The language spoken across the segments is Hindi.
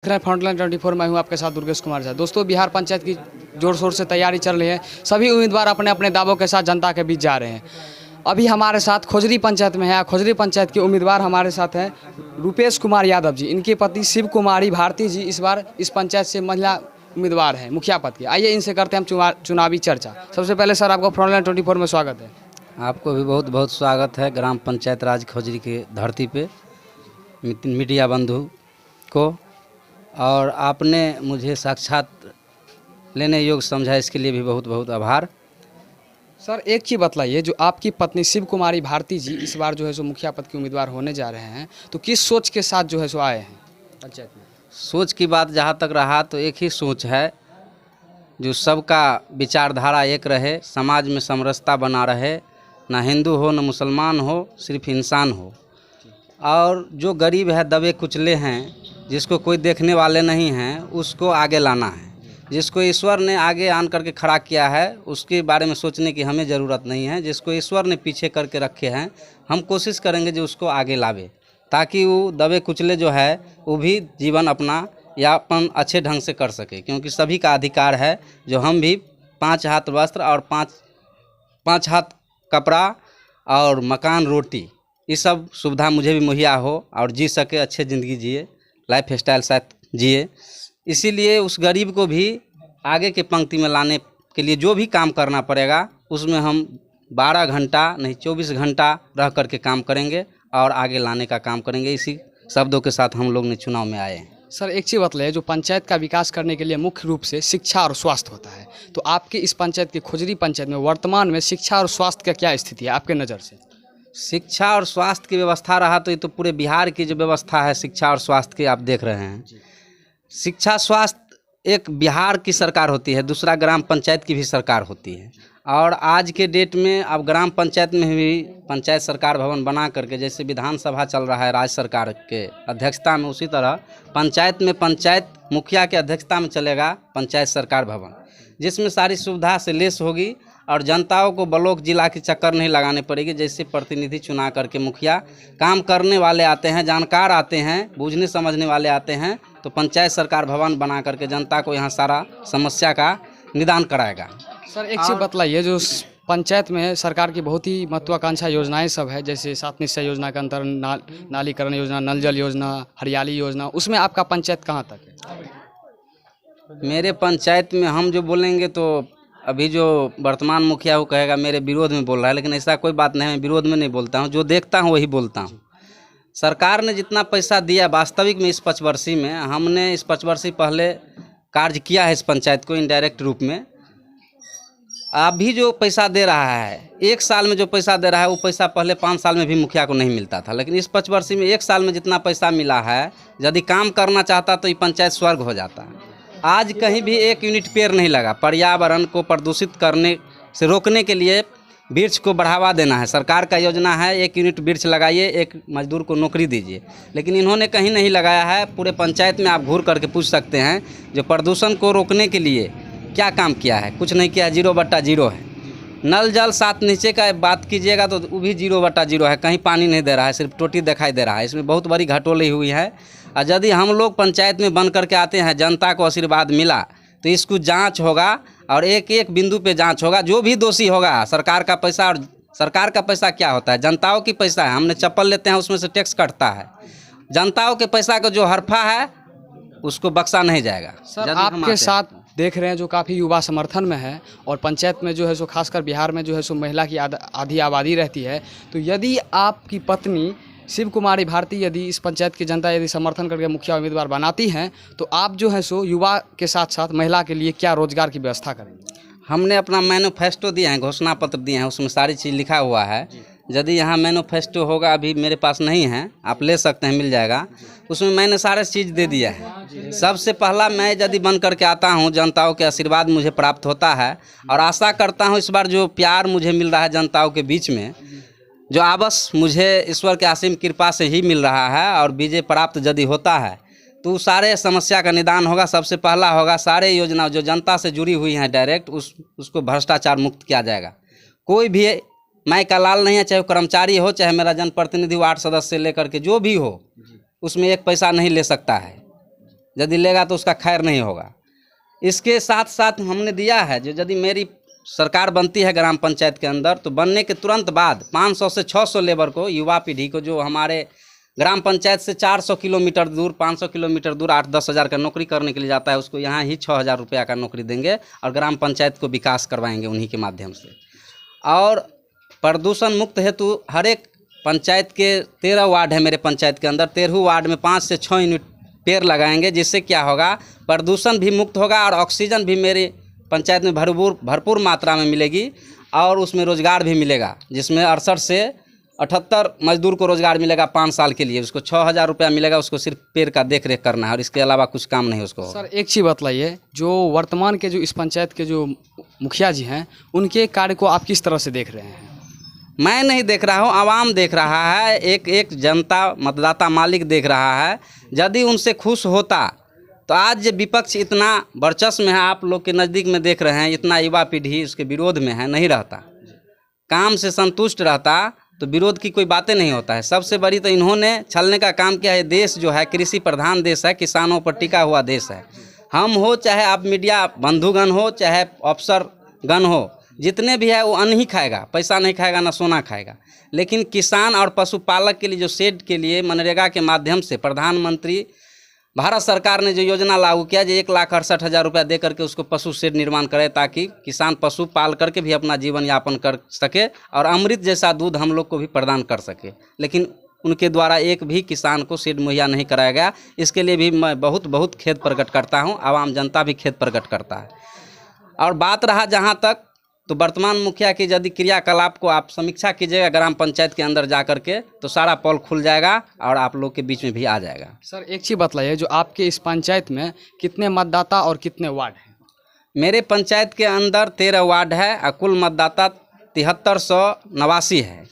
फ्रंटलाइन 24 में हूँ आपके साथ दुर्गेश कुमार झा। दोस्तों, बिहार पंचायत की जोर शोर से तैयारी चल रही है। सभी उम्मीदवार अपने अपने दावों के साथ जनता के बीच जा रहे हैं। अभी हमारे साथ खोजरी पंचायत में है। खोजरी पंचायत के उम्मीदवार हमारे साथ हैं रूपेश कुमार यादव जी। इनकी पत्नी शिव कुमारी भारती जी इस बार इस पंचायत से महिला उम्मीदवार हैं मुखिया पद की। आइए इनसे करते हैं हम चुनावी चर्चा। सबसे पहले सर, आपको फ्रंटलाइन 24 में स्वागत है। आपको भी बहुत बहुत स्वागत है ग्राम पंचायत राज खोजरी के धरती पे, मीडिया बंधु को, और आपने मुझे साक्षात लेने योग्य समझा, इसके लिए भी बहुत बहुत आभार। सर, एक चीज़ बतलाइए, जो आपकी पत्नी शिव कुमारी भारती जी इस बार जो है सो मुखिया पद के उम्मीदवार होने जा रहे हैं, तो किस सोच के साथ जो है सो आए हैं पंचायत में? सोच की बात जहाँ तक रहा तो एक ही सोच है, जो सबका विचारधारा एक रहे, समाज में समरसता बना रहे, ना हिंदू हो ना मुसलमान हो, सिर्फ इंसान हो। और जो गरीब है, दबे कुचले हैं, जिसको कोई देखने वाले नहीं हैं, उसको आगे लाना है। जिसको ईश्वर ने आगे आन करके खड़ा किया है, उसके बारे में सोचने की हमें ज़रूरत नहीं है। जिसको ईश्वर ने पीछे करके रखे हैं, हम कोशिश करेंगे जो उसको आगे लावे, ताकि वो दबे कुचले जो है वो भी जीवन अपना यापन अच्छे ढंग से कर सके। क्योंकि सभी का अधिकार है, जो हम भी 5 हाथ वस्त्र और 5 हाथ कपड़ा और मकान रोटी, ये सब सुविधा मुझे भी मुहैया हो और जी सके, अच्छे ज़िंदगी जिए, लाइफ स्टाइल साथ जिए। इसीलिए उस गरीब को भी आगे के पंक्ति में लाने के लिए जो भी काम करना पड़ेगा, उसमें हम 12 घंटा नहीं 24 घंटा रह करके काम करेंगे और आगे लाने का काम करेंगे। इसी शब्दों के साथ हम लोग ने चुनाव में आए हैं। सर, एक चीज़ बतलाइए, जो पंचायत का विकास करने के लिए मुख्य रूप से शिक्षा और स्वास्थ्य होता है, तो आपके इस पंचायत की खोजरी पंचायत में वर्तमान में शिक्षा और स्वास्थ्य का क्या स्थिति है आपके नज़र से? शिक्षा और स्वास्थ्य की व्यवस्था रहा तो ये तो पूरे बिहार की जो व्यवस्था है शिक्षा और स्वास्थ्य की, आप देख रहे हैं। शिक्षा स्वास्थ्य एक बिहार की सरकार होती है, दूसरा ग्राम पंचायत की भी सरकार होती है। और आज के डेट में अब ग्राम पंचायत में भी पंचायत सरकार भवन बना करके, जैसे विधानसभा चल रहा है राज्य सरकार के अध्यक्षता में, उसी तरह पंचायत में पंचायत मुखिया के अध्यक्षता में चलेगा पंचायत सरकार भवन, जिसमें सारी सुविधा से लेस होगी और जनताओं को ब्लॉक जिला की चक्कर नहीं लगाने पड़ेगी। जैसे प्रतिनिधि चुना करके मुखिया, काम करने वाले आते हैं, जानकार आते हैं, बूझने समझने वाले आते हैं, तो पंचायत सरकार भवन बना करके जनता को यहाँ सारा समस्या का निदान कराएगा। सर, एक चीज़ बतलाइए, जो पंचायत में सरकार की बहुत ही महत्वाकांक्षा योजनाएं सब है, जैसे 7 निश्चय योजना के अंतर नालीकरण योजना, नल जल योजना, हरियाली योजना, उसमें आपका पंचायत कहाँ तक है? मेरे पंचायत में हम जो बोलेंगे तो अभी जो वर्तमान मुखिया वो कहेगा मेरे विरोध में बोल रहा है, लेकिन ऐसा कोई बात नहीं है। मैं विरोध में नहीं बोलता हूँ, जो देखता हूँ वही बोलता हूँ। सरकार ने जितना पैसा दिया वास्तविक में इस 5 वर्षीय में, हमने इस 5 वर्षीय पहले कार्य किया है इस पंचायत को इनडायरेक्ट रूप में। अभी जो पैसा दे रहा है, 1 साल में जो पैसा दे रहा है, वो पैसा पहले 5 साल में भी मुखिया को नहीं मिलता था। लेकिन इस 5 वर्षीय में 1 साल में जितना पैसा मिला है, यदि काम करना चाहता तो ये पंचायत स्वर्ग हो जाता है। आज कहीं भी 1 यूनिट पेड़ नहीं लगा। पर्यावरण को प्रदूषित करने से रोकने के लिए वृक्ष को बढ़ावा देना है। सरकार का योजना है 1 यूनिट वृक्ष लगाइए, 1 मजदूर को नौकरी दीजिए, लेकिन इन्होंने कहीं नहीं लगाया है। पूरे पंचायत में आप घूर करके पूछ सकते हैं, जो प्रदूषण को रोकने के लिए क्या काम किया है, कुछ नहीं किया। 0/0 है। नल जल 7 नीचे का बात कीजिएगा तो वो भी 0/0 है, कहीं पानी नहीं दे रहा है, सिर्फ टोटी दिखाई दे रहा है। इसमें बहुत बड़ी घटोली हुई है। और यदि हम लोग पंचायत में बन करके आते हैं, जनता को आशीर्वाद मिला, तो इसको जांच होगा और एक एक बिंदु पे जांच होगा। जो भी दोषी होगा, सरकार का पैसा, और सरकार का पैसा क्या होता है, जनताओं की पैसा है। हमने चप्पल लेते हैं, उसमें से टैक्स कटता है। जनताओं के पैसा का जो हरफा है उसको बख्शा नहीं जाएगा। सर, आपके साथ देख रहे हैं जो काफ़ी युवा समर्थन में है, और पंचायत में जो है सो खासकर बिहार में जो है सो महिला की आधी आबादी रहती है। तो यदि आपकी पत्नी शिव कुमारी भारती, यदि इस पंचायत की जनता यदि समर्थन करके मुखिया उम्मीदवार बनाती हैं, तो आप जो है सो युवा के साथ साथ महिला के लिए क्या रोजगार की व्यवस्था करेंगे? हमने अपना मैनिफेस्टो दिया है, घोषणा पत्र दिए हैं, उसमें सारी चीज़ लिखा हुआ है। यदि यहाँ मैनिफेस्टो होगा, अभी मेरे पास नहीं है, आप ले सकते हैं, मिल जाएगा। उसमें मैंने सारे चीज़ दे दिया है। सबसे पहला, मैं यदि बन करके आता हूँ, जनताओं के आशीर्वाद मुझे प्राप्त होता है, और आशा करता हूँ इस बार जो प्यार मुझे मिल रहा है जनताओं के बीच में, जो आबस मुझे ईश्वर के असीम कृपा से ही मिल रहा है, और विजय प्राप्त यदि होता है तो सारे समस्या का निदान होगा। सबसे पहला होगा, सारे योजना जो जनता से जुड़ी हुई हैं डायरेक्ट, उसको भ्रष्टाचार मुक्त किया जाएगा। कोई भी माई का लाल नहीं है, चाहे कर्मचारी हो, चाहे मेरा जनप्रतिनिधि वार्ड सदस्य से लेकर के जो भी हो, उसमें 1 पैसा नहीं ले सकता है। यदि लेगा तो उसका खैर नहीं होगा। इसके साथ साथ हमने दिया है जो यदि मेरी सरकार बनती है ग्राम पंचायत के अंदर, तो बनने के तुरंत बाद 500 से 600 लेबर को, युवा पीढ़ी को, जो हमारे ग्राम पंचायत से 400 किलोमीटर दूर, 500 किलोमीटर दूर 8-10 हज़ार का नौकरी करने के लिए जाता है, उसको यहाँ ही 6,000 रुपया का नौकरी देंगे और ग्राम पंचायत को विकास करवाएंगे उन्हीं के माध्यम से। और प्रदूषण मुक्त हेतु हर एक पंचायत के 13 वार्ड है मेरे पंचायत के अंदर, 13 वार्ड में 5 से 6 यूनिट पेड़ लगाएंगे, जिससे क्या होगा, प्रदूषण भी मुक्त होगा और ऑक्सीजन भी मेरे पंचायत में भरपूर मात्रा में मिलेगी और उसमें रोज़गार भी मिलेगा, जिसमें 68 से 78 मजदूर को रोज़गार मिलेगा 5 साल के लिए। उसको 6,000 रुपया मिलेगा, उसको सिर्फ पेड़ का देख रेख करना है और इसके अलावा कुछ काम नहीं उसको। सर एक चीज़ बतलाइए, जो वर्तमान के जो इस पंचायत के जो मुखिया जी हैं, उनके कार्य को आप किस तरह से देख रहे हैं? मैं नहीं देख रहा हूँ, आवाम देख रहा है, एक जनता मतदाता मालिक देख रहा है। यदि उनसे खुश होता तो आज जो विपक्ष इतना वर्चस्व में है, आप लोग के नज़दीक में देख रहे हैं, इतना युवा पीढ़ी उसके विरोध में है, नहीं रहता, काम से संतुष्ट रहता तो विरोध की कोई बातें नहीं होता है। सबसे बड़ी तो इन्होंने छलने का काम किया है। देश जो है कृषि प्रधान देश है, किसानों पर टिका हुआ देश है। हम हो चाहे आप मीडिया बंधुगण हो चाहे अफसर गण हो, जितने भी है वो अन्न ही खाएगा, पैसा नहीं खाएगा, ना सोना खाएगा। लेकिन किसान और पशुपालक के लिए जो शेड के लिए मनरेगा के माध्यम से प्रधानमंत्री भारत सरकार ने जो योजना लागू किया, जो 1,68,000 रुपया दे करके उसको पशु शेड निर्माण करे, ताकि किसान पशु पाल करके भी अपना जीवन यापन कर सके और अमृत जैसा दूध हम लोग को भी प्रदान कर सके। लेकिन उनके द्वारा एक भी किसान को शेड मुहैया नहीं कराया गया। इसके लिए भी मैं बहुत खेद प्रकट करता हूँ, आवाम जनता भी खेद प्रकट करता है। और बात रहा जहाँ तक, तो वर्तमान मुखिया की यदि क्रियाकलाप को आप समीक्षा कीजिएगा ग्राम पंचायत के अंदर जा करके, तो सारा पोल खुल जाएगा और आप लोग के बीच में भी आ जाएगा। सर एक चीज़ बतलाइए, जो आपके इस पंचायत में कितने मतदाता और कितने वार्ड हैं? मेरे पंचायत के अंदर 13 वार्ड है और कुल मतदाता 7389 है।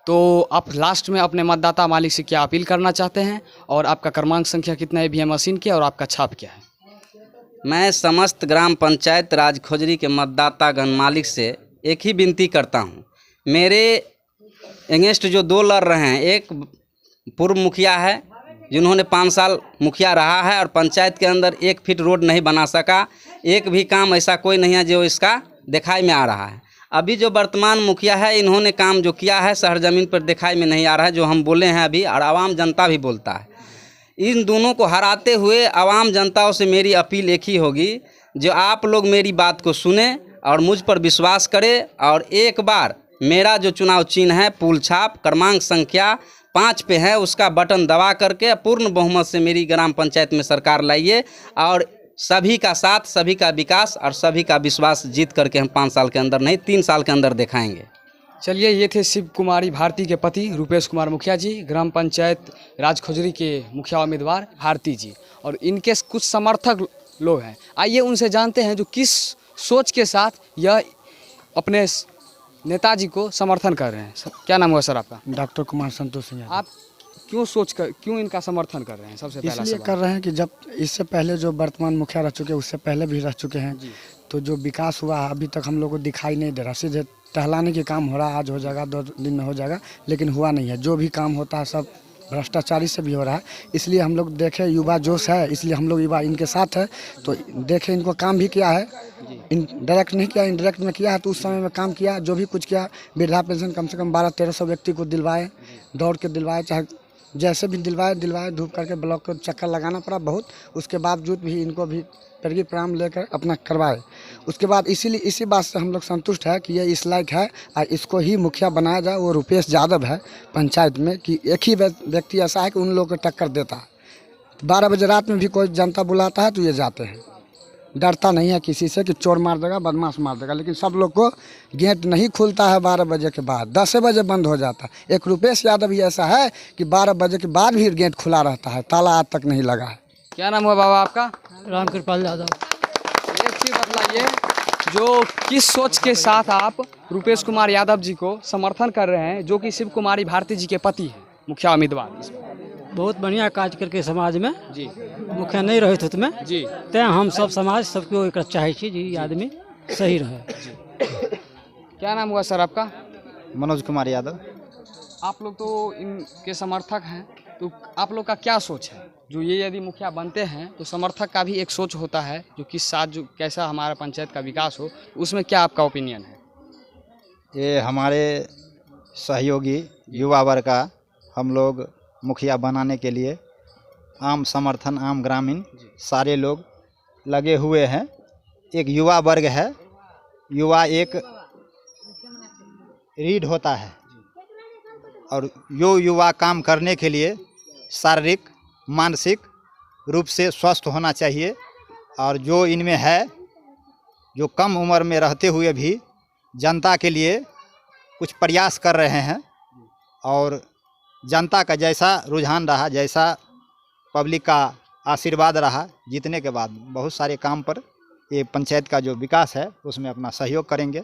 तो आप लास्ट में अपने मतदाता मालिक से क्या अपील करना चाहते हैं, और आपका क्रमांक संख्या कितना है ईवीएम मशीन की, और आपका छाप क्या है? मैं समस्त ग्राम पंचायत राज खोजरी के मतदाता गण मालिक से एक ही विनती करता हूं। मेरे अगेंस्ट जो 2 लड़ रहे हैं, एक पूर्व मुखिया है जिन्होंने 5 साल मुखिया रहा है और पंचायत के अंदर 1 फीट रोड नहीं बना सका, एक भी काम ऐसा कोई नहीं है जो इसका दिखाई में आ रहा है। अभी जो वर्तमान मुखिया है, इन्होंने काम जो किया है शहर ज़मीन पर दिखाई में नहीं आ रहा है, जो हम बोले हैं अभी, और आवाम जनता भी बोलता है। इन दोनों को हराते हुए आवाम जनताओं से मेरी अपील एक ही होगी, जो आप लोग मेरी बात को सुने और मुझ पर विश्वास करें और एक बार मेरा जो चुनाव चिन्ह है पुल छाप क्रमांक संख्या 5 पे है, उसका बटन दबा करके पूर्ण बहुमत से मेरी ग्राम पंचायत में सरकार लाइए और सभी का साथ, सभी का विकास और सभी का विश्वास जीत करके हम 5 साल के अंदर नहीं 3 साल के अंदर दिखाएंगे। चलिए, ये थे शिव कुमारी भारती के पति रूपेश कुमार मुखिया जी, ग्राम पंचायत राजखोजरी के मुखिया उम्मीदवार भारती जी, और इनके कुछ समर्थक लोग हैं। आइए उनसे जानते हैं जो किस सोच के साथ यह अपने नेताजी को समर्थन कर रहे हैं। क्या नाम हुआ सर आपका? डॉक्टर कुमार संतोष सिंह। आप क्यों इनका समर्थन कर रहे हैं? सबसे पहला इसलिए कर रहे हैं कि जब इससे पहले जो वर्तमान मुखिया रह चुके हैं, उससे पहले भी रह चुके हैं, तो जो विकास हुआ अभी तक हम लोग को दिखाई नहीं दे रहा। सीधे टहलाने के काम हो रहा है, आज हो जाएगा 2 दिन में हो जाएगा, लेकिन हुआ नहीं है। जो भी काम होता है सब भ्रष्टाचारी से भी हो रहा है। इसलिए हम लोग देखें, युवा जोश है, इसलिए हम लोग युवा इनके साथ है। तो देखें, इनको काम भी किया है, डायरेक्ट नहीं किया, इनडायरेक्ट में किया है। तो उस समय में काम किया, जो भी कुछ किया, वृद्धा पेंशन कम से कम 1200-1300 व्यक्ति को दिलवाए, दौड़ के दिलवाए, चाहे जैसे भी दिलवाए, धूप करके ब्लॉक को चक्कर लगाना पड़ा बहुत। उसके बावजूद भी इनको भी पैरवी प्रणाम लेकर अपना करवाए। उसके बाद इसी बात से हम लोग संतुष्ट है कि ये इस लायक है और इसको ही मुखिया बनाया जाए। वो रूपेश यादव है पंचायत में, कि एक ही व्यक्ति ऐसा है कि उन लोगों को टक्कर देता है। 12 बजे रात में भी कोई जनता बुलाता है तो ये जाते हैं, डरता नहीं है किसी से कि चोर मार देगा, बदमाश मार देगा। लेकिन सब लोग को गेट नहीं खुलता है 12 बजे के बाद, 10 बजे बंद हो जाता है। एक रूपेश यादव ही ऐसा है कि 12 बजे के बाद भी गेट खुला रहता है, ताला आज तक नहीं लगा है। क्या नाम हुआ बाबा आपका? राम कृपाल यादव। एक चीज़ बतलाइए, जो किस सोच के साथ आप रूपेश कुमार यादव जी को समर्थन कर रहे हैं, जो कि शिव कुमारी भारती जी के पति हैं, मुखिया उम्मीदवार? बहुत बढ़िया काज करके समाज में जी मुखिया नहीं रहे थे में जी, तैं हम सब समाज सबको एक चाहे छी जी आदमी सही रहे। क्या नाम हुआ सर आपका? मनोज कुमार यादव। आप लोग तो इनके समर्थक हैं, तो आप लोग का क्या सोच है जो ये यदि मुखिया बनते हैं तो समर्थक का भी एक सोच होता है जो किस साथ जो कैसा हमारा पंचायत का विकास हो, उसमें क्या आपका ओपिनियन है? ये हमारे सहयोगी युवा वर्ग का हम लोग मुखिया बनाने के लिए आम समर्थन, आम ग्रामीण सारे लोग लगे हुए हैं। एक युवा वर्ग है, युवा एक रीढ़ होता है और जो युवा काम करने के लिए शारीरिक मानसिक रूप से स्वस्थ होना चाहिए, और जो इनमें है, जो कम उम्र में रहते हुए भी जनता के लिए कुछ प्रयास कर रहे हैं, और जनता का जैसा रुझान रहा, जैसा पब्लिक का आशीर्वाद रहा, जीतने के बाद बहुत सारे काम पर ये पंचायत का जो विकास है उसमें अपना सहयोग करेंगे।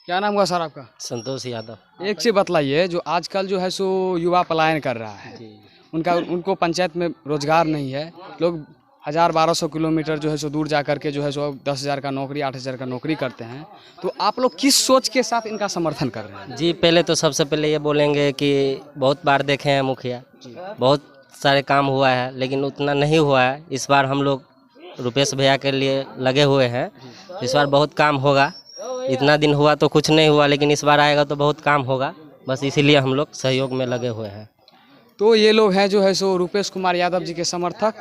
क्या नाम हुआ सर आपका? संतोष यादव। एक चीज़ बतलाइए, जो आजकल जो है सो युवा पलायन कर रहा है, उनको पंचायत में रोजगार नहीं है, लोग 1000-1200 किलोमीटर जो है सो दूर जा कर के जो है सो 10,000 का नौकरी, 8,000 का नौकरी करते हैं, तो आप लोग किस सोच के साथ इनका समर्थन कर रहे हैं? जी पहले तो सबसे पहले ये बोलेंगे कि बहुत बार देखे हैं मुखिया, बहुत सारे काम हुआ है लेकिन उतना नहीं हुआ है। इस बार हम लोग रुपेश भैया के लिए लगे हुए हैं, इस बार बहुत काम होगा। इतना दिन हुआ तो कुछ नहीं हुआ, लेकिन इस बार आएगा तो बहुत काम होगा, बस इसीलिए हम लोग सहयोग में लगे हुए हैं। तो ये लोग हैं जो है सो रूपेश कुमार यादव जी के समर्थक।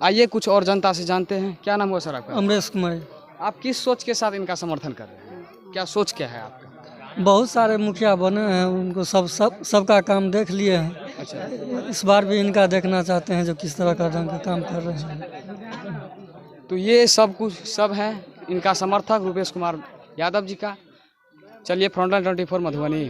आइए कुछ और जनता से जानते हैं। क्या नाम हुआ सर आपका? अमरेश कुमार। आप किस सोच के साथ इनका समर्थन कर रहे हैं? क्या सोच क्या है आपका? बहुत सारे मुखिया बने हैं, उनको सबका काम देख लिए हैं। अच्छा, इस बार भी इनका देखना चाहते हैं जो किस तरह का ढंग का काम कर रहे हैं। तो ये सब हैं इनका समर्थक रूपेश कुमार यादव जी का। चलिए फ्रंटलाइन 24 मधुबनी।